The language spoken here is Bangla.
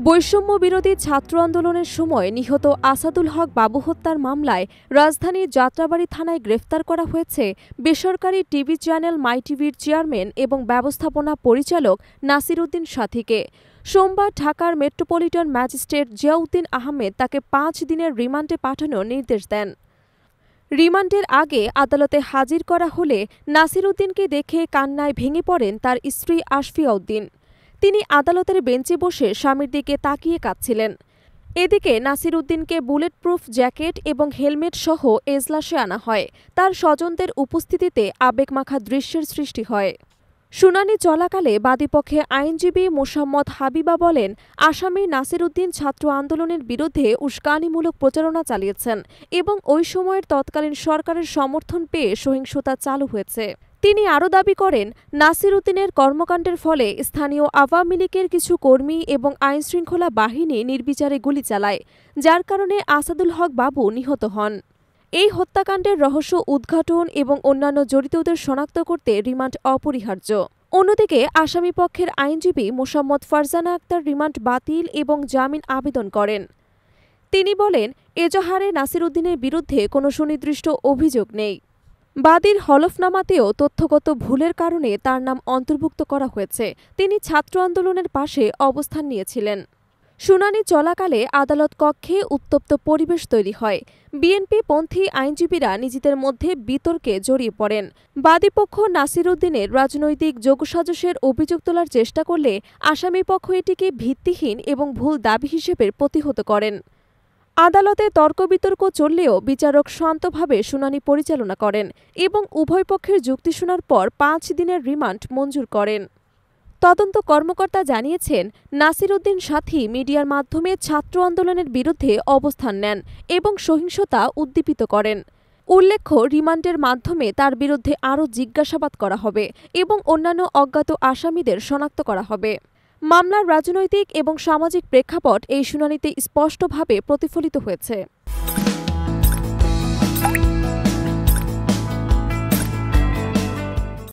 বৈষম্য বিরোধী ছাত্র আন্দোলনের সময় নিহত আসাদুল হক বাবু হত্যার মামলায় রাজধানীর যাত্রাবাড়ী থানায় গ্রেফতার করা হয়েছে বেসরকারি টিভি চ্যানেল মাই টিভির চেয়ারম্যান এবং ব্যবস্থাপনা পরিচালক নাসির উদ্দিন সাথীকে। সোমবার ঢাকার মেট্রোপলিটন ম্যাজিস্ট্রেট জিয়াউদ্দিন আহমেদ তাকে ৫ দিনের রিমান্ডে পাঠানোর নির্দেশ দেন। রিমান্ডের আগে আদালতে হাজির করা হলে নাসির উদ্দিনকে দেখে কান্নায় ভেঙে পড়েন তার স্ত্রী আশফিয়া উদ্দিন। তিনি আদালতের বেঞ্চে বসে স্বামীর দিকে তাকিয়ে কাঁদছিলেন। এদিকে নাসির উদ্দিনকে বুলেট প্রুফ জ্যাকেট এবং হেলমেট সহ এজলাসে আনা হয়। তার স্বজনদের উপস্থিতিতে আবেগমাখা দৃশ্যের সৃষ্টি হয়। শুনানি চলাকালে বাদীপক্ষে আইনজীবী মোসাম্মদ হাবিবা বলেন, আসামি নাসির উদ্দিন ছাত্র আন্দোলনের বিরুদ্ধে উস্কানিমূলক প্রচারণা চালিয়েছেন এবং ওই সময়ের তৎকালীন সরকারের সমর্থন পেয়ে সহিংসতা চালু হয়েছে। তিনি আরও দাবি করেন, নাসির উদ্দিনের কর্মকাণ্ডের ফলে স্থানীয় আওয়ামী লীগের কিছু কর্মী এবং আইনশৃঙ্খলা বাহিনী নির্বিচারে গুলি চালায়, যার কারণে আসাদুল হক বাবু নিহত হন। এই হত্যাকাণ্ডের রহস্য উদ্ঘাটন এবং অন্যান্য জড়িতদের শনাক্ত করতে রিমান্ড অপরিহার্য। অন্যদিকে আসামিপক্ষের আইনজীবী মোসাম্মদ ফারজানা আক্তার রিমান্ড বাতিল এবং জামিন আবেদন করেন। তিনি বলেন, এজাহারে নাসির উদ্দিনের বিরুদ্ধে কোনো সুনির্দিষ্ট অভিযোগ নেই। বাদীর হলফনামাতেও তথ্যগত ভুলের কারণে তার নাম অন্তর্ভুক্ত করা হয়েছে। তিনি ছাত্র আন্দোলনের পাশে অবস্থান নিয়েছিলেন। শুনানি চলাকালে আদালত কক্ষে উত্তপ্ত পরিবেশ তৈরি হয়। বিএনপিপন্থী আইনজীবীরা নিজেদের মধ্যে বিতর্কে জড়িয়ে পড়েন। বাদীপক্ষ নাসির উদ্দিনের রাজনৈতিক যোগসাজশের অভিযোগ তোলার চেষ্টা করলে আসামিপক্ষ এটিকে ভিত্তিহীন এবং ভুল দাবি হিসেবে প্রতিহত করেন। আদালতে তর্ক বিতর্ক চললেও বিচারক শান্তভাবে শুনানি পরিচালনা করেন এবং উভয় পক্ষের যুক্তি শোনার পর ৫ দিনের রিমান্ড মঞ্জুর করেন। তদন্ত কর্মকর্তা জানিয়েছেন, নাসির উদ্দিন সাথী মিডিয়ার মাধ্যমে ছাত্র আন্দোলনের বিরুদ্ধে অবস্থান নেন এবং সহিংসতা উদ্দীপিত করেন। উল্লেখ্য, রিমান্ডের মাধ্যমে তার বিরুদ্ধে আরও জিজ্ঞাসাবাদ করা হবে এবং অন্যান্য অজ্ঞাত আসামিদের শনাক্ত করা হবে। মামলার রাজনৈতিক এবং সামাজিক প্রেক্ষাপট এই শুনানিতে স্পষ্টভাবে প্রতিফলিত হয়েছে।